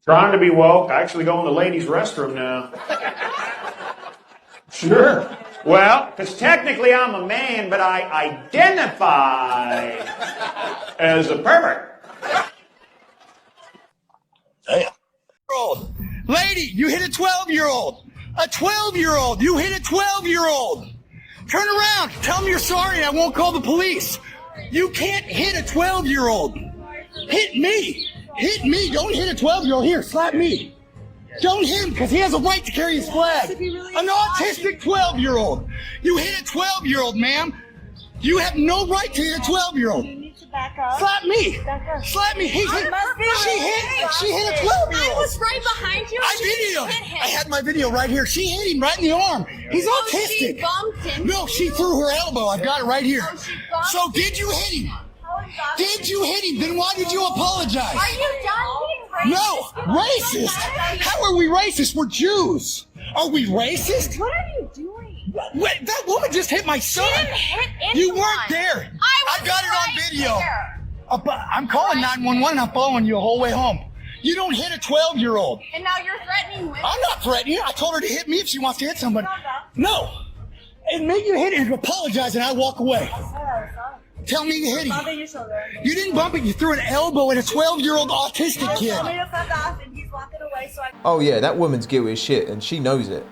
Trying to be woke. I actually go in the ladies' restroom now. Sure. Well, because technically I'm a man, but I identify as a pervert. Damn. Lady, you hit a 12-year-old. A 12-year-old. You hit a 12-year-old. Turn around. Tell them you're sorry and I won't call the police. You can't hit a 12-year-old. Hit me. Hit me. Don't hit a 12-year-old. Here, slap me. Don't hit him because he has a right to carry his flag. An autistic 12-year-old. You hit a 12-year-old, ma'am. You have no right to hit a 12-year-old. You need to back up. Slap me. Back up. Slap me. She hit a 12-year-old. I was right behind you. I videoed. I had my video right here. She hit him right in the arm. He's autistic. She bumped him. No, she threw her elbow. I've got it right here. Oh, So did you hit him? Did you hit him? Then why did you apologize? Are you done being racist? No, racist. How are we racist? We're Jews. Are we racist? What are you doing? Wait, that woman just hit my son. She didn't hit anyone. You weren't there. I got it on video. I'm calling 911 and I'm following you the whole way home. You don't hit a 12-year-old. And now you're threatening women? I'm not threatening her. I told her to hit me if she wants to hit somebody. No. And make you hit it and apologize and I walk away. Tell me you hit him. You didn't bump it. You threw an elbow at a 12-year-old autistic kid. Oh yeah, that woman's guilty as shit and she knows it.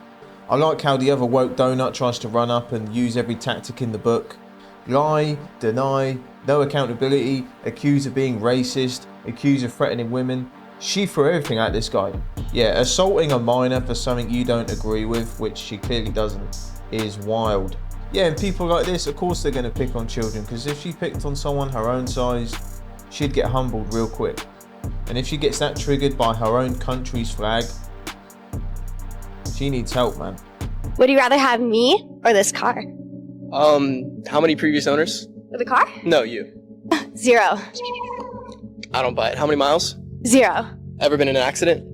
I like how the other woke donut tries to run up and use every tactic in the book. Lie, deny, no accountability, accuse of being racist, accuse of threatening women. She threw everything at this guy. Yeah, assaulting a minor for something you don't agree with, which she clearly doesn't, is wild. Yeah, and people like this, of course they're going to pick on children, because if she picked on someone her own size, she'd get humbled real quick. And if she gets that triggered by her own country's flag, she needs help, man. Would you rather have me or this car? How many previous owners? The car? No, you. 0. I don't buy it. How many miles? 0. Ever been in an accident?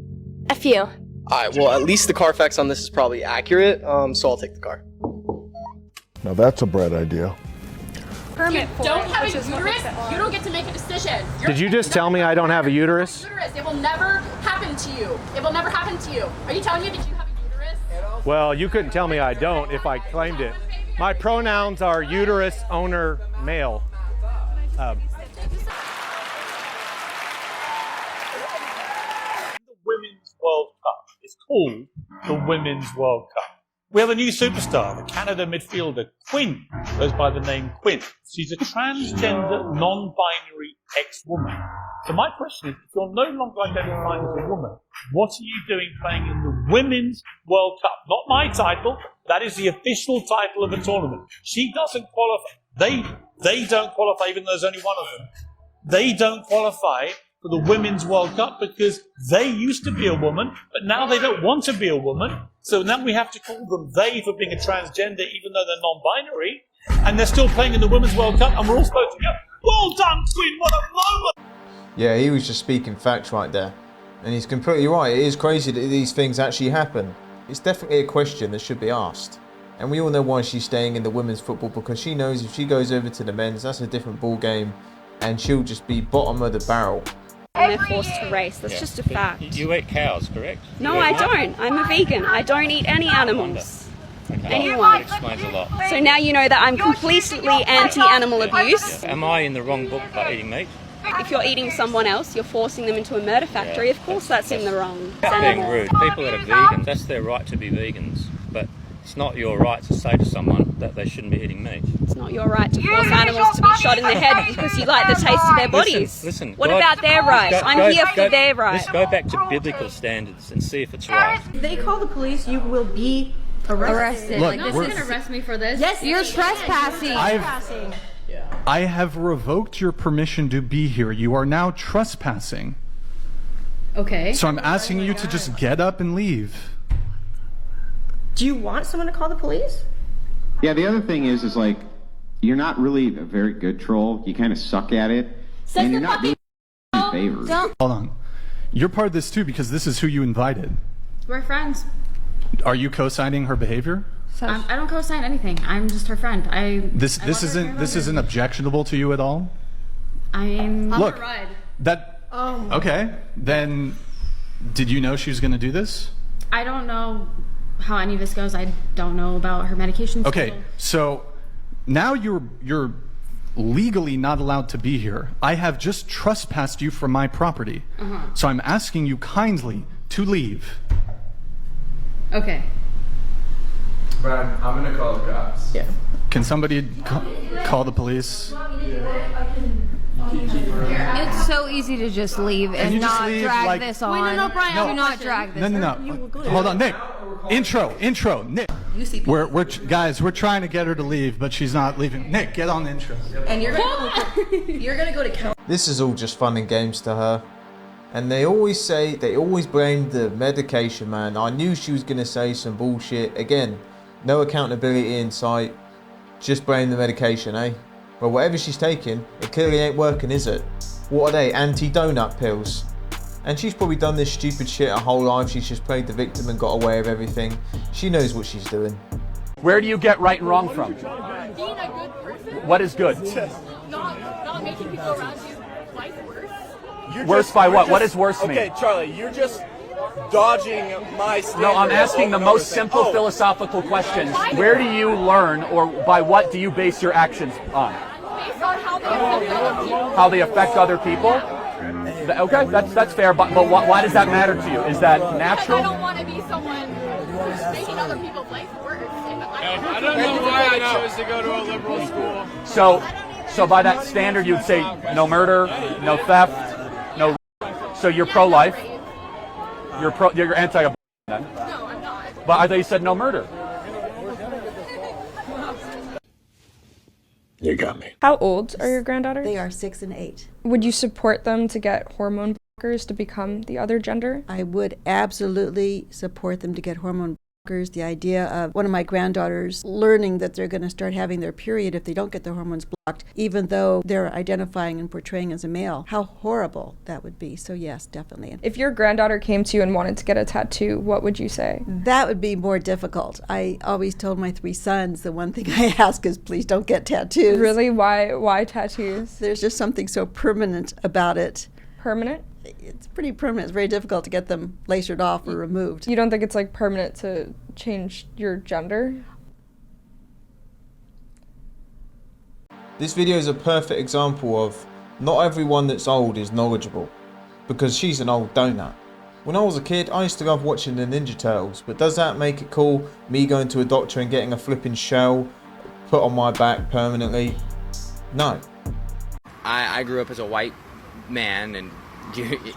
A few. Alright, well, at least the Carfax on this is probably accurate, so I'll take the car. Now that's a bright idea. Permit you don't have a uterus, you don't get to make a decision. Did you just tell me I don't have a uterus? It will never happen to you. It will never happen to you. Are you telling me that you have a uterus? Well, you couldn't tell me I don't if I claimed it. My pronouns are uterus, owner, male. The Women's World Cup. It's called the Women's World Cup. We have a new superstar, the Canada midfielder Quinn, goes by the name Quinn. She's a transgender, non-binary ex-woman. So my question is, if you're no longer identifying as a woman, what are you doing playing in the Women's World Cup? Not my title, that is the official title of the tournament. She doesn't qualify. They don't qualify, even though there's only one of them. They don't qualify for the Women's World Cup because they used to be a woman, but now they don't want to be a woman. So now we have to call them they for being a transgender, even though they're non-binary, and they're still playing in the Women's World Cup, and we're all supposed to go, well done, Queen, what a moment! Yeah, he was just speaking facts right there. And he's completely right. It is crazy that these things actually happen. It's definitely a question that should be asked. And we all know why she's staying in the women's football, because she knows if she goes over to the men's, that's a different ball game, and she'll just be bottom of the barrel. And they're forced to race. That's just a fact. You eat cows, correct? No, I don't. I'm a vegan. I don't eat any animals. Okay. Anyone. That explains a lot. So now you know that I'm completely anti-animal abuse. Am I in the wrong book by eating meat? If you're eating someone else, you're forcing them into a murder factory. Of course that's in the wrong. Being rude. People that are vegans, that's their right to be vegans. But it's not your right to say to someone that they shouldn't be eating meat. It's not your right to force animals to be shot in the head because you like the taste of their bodies. Listen, what about their rights? I'm here for their rights. Let's go back to biblical standards and see if it's right. If they call the police, you will be arrested. Look, no one's gonna arrest me for this. Yes, you're trespassing. I have revoked your permission to be here. You are now trespassing. Okay. So I'm asking you to just get up and leave. Do you want someone to call the police? Yeah, the other thing is like, you're not really a very good troll. You kind of suck at it. And you're not doing favors. Hold on. You're part of this too because this is who you invited. We're friends. Are you co-signing her behavior? I don't co-sign anything. I'm just her friend. This isn't objectionable to you at all? I'm Look, that okay, then Did you know she was going to do this? I don't know how any of this goes. I don't know about her medication schedule. Okay, so now you're legally not allowed to be here. I have just trespassed you from my property. So I'm asking you kindly to leave. Okay. Brad, I'm gonna call the cops. Yeah. Can somebody call the police? It's so easy to just leave and you just not leave, drag like- this on. Wait, no, Brian, Do not drag this. No. Hold on, Nick. Intro, Nick. Guys, we're trying to get her to leave, but she's not leaving. Nick, get on the intro. And you're gonna go to count. This is all just fun and games to her. And they always blame the medication, man. I knew she was gonna say some bullshit. Again, no accountability in sight. Just blame the medication, eh? Well, whatever she's taking, it clearly ain't working, is it? What are they, anti-donut pills? And she's probably done this stupid shit her whole life. She's just played the victim and got away with everything. She knows what she's doing. Where do you get right and wrong from? Being a good person. What is good? Not making people around you life worse. Worse by what? What does worse mean? Okay, Charlie, you're just dodging my standard. No, I'm asking the most simple philosophical questions. Where do you learn, or by what do you base your actions on? Based on how they affect other people. How they affect other people? Okay, that's fair, but why does that matter to you? Is that natural? I don't want to be someone who's making other people's life worse. I don't know why I chose to go to a liberal school. So by that standard, you'd say no murder, no theft, no. So you're pro-life. You're anti-abortion then. No, I'm not. But I thought you said no murder. You got me. How old are your granddaughters? They are 6 and 8. Would you support them to get hormone blockers to become the other gender? I would absolutely support them to get hormone blockers. The idea of one of my granddaughters learning that they're going to start having their period if they don't get their hormones blocked, even though they're identifying and portraying as a male. How horrible that would be. So yes, definitely. If your granddaughter came to you and wanted to get a tattoo, what would you say? That would be more difficult. I always told my 3 sons the one thing I ask is please don't get tattoos. Really? Why tattoos? There's just something so permanent about it. Permanent? It's pretty permanent. It's very difficult to get them lasered off or removed. You don't think it's like permanent to change your gender? This video is a perfect example of not everyone that's old is knowledgeable, because she's an old donut. When I was a kid, I used to love watching the Ninja Turtles, but does that make it cool, me going to a doctor and getting a flipping shell put on my back permanently? No. I grew up as a white man, and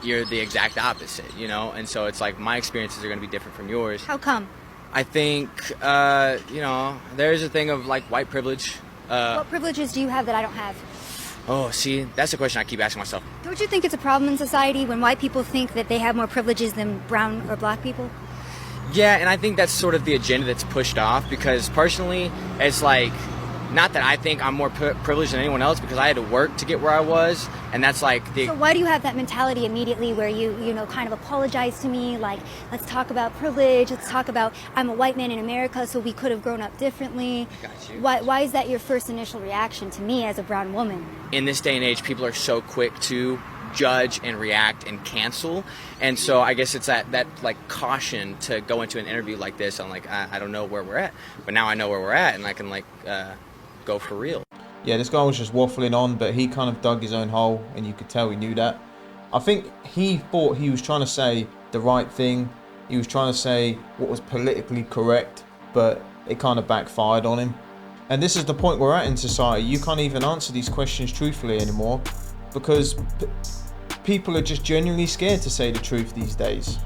you're the exact opposite, you know? And so it's like my experiences are going to be different from yours. How come? I think, there's a thing of like white privilege. What privileges do you have that I don't have? Oh, see, that's the question I keep asking myself. Don't you think it's a problem in society when white people think that they have more privileges than brown or black people? Yeah, and I think that's sort of the agenda that's pushed off, because personally, it's like, not that I think I'm more privileged than anyone else, because I had to work to get where I was, and that's like the... So why do you have that mentality immediately where you kind of apologize to me, like, let's talk about privilege, let's talk about I'm a white man in America, so we could have grown up differently. I got you. Why is that your first initial reaction to me as a brown woman? In this day and age, people are so quick to judge and react and cancel, and so I guess it's that like caution to go into an interview like this. I'm like, I don't know where we're at, but now I know where we're at, and I can like go for real. Yeah, this guy was just waffling on, but he kind of dug his own hole, and you could tell he knew that. I think he thought he was trying to say the right thing. He was trying to say what was politically correct, but it kind of backfired on him. And this is the point we're at in society. You can't even answer these questions truthfully anymore, because people are just genuinely scared to say the truth these days.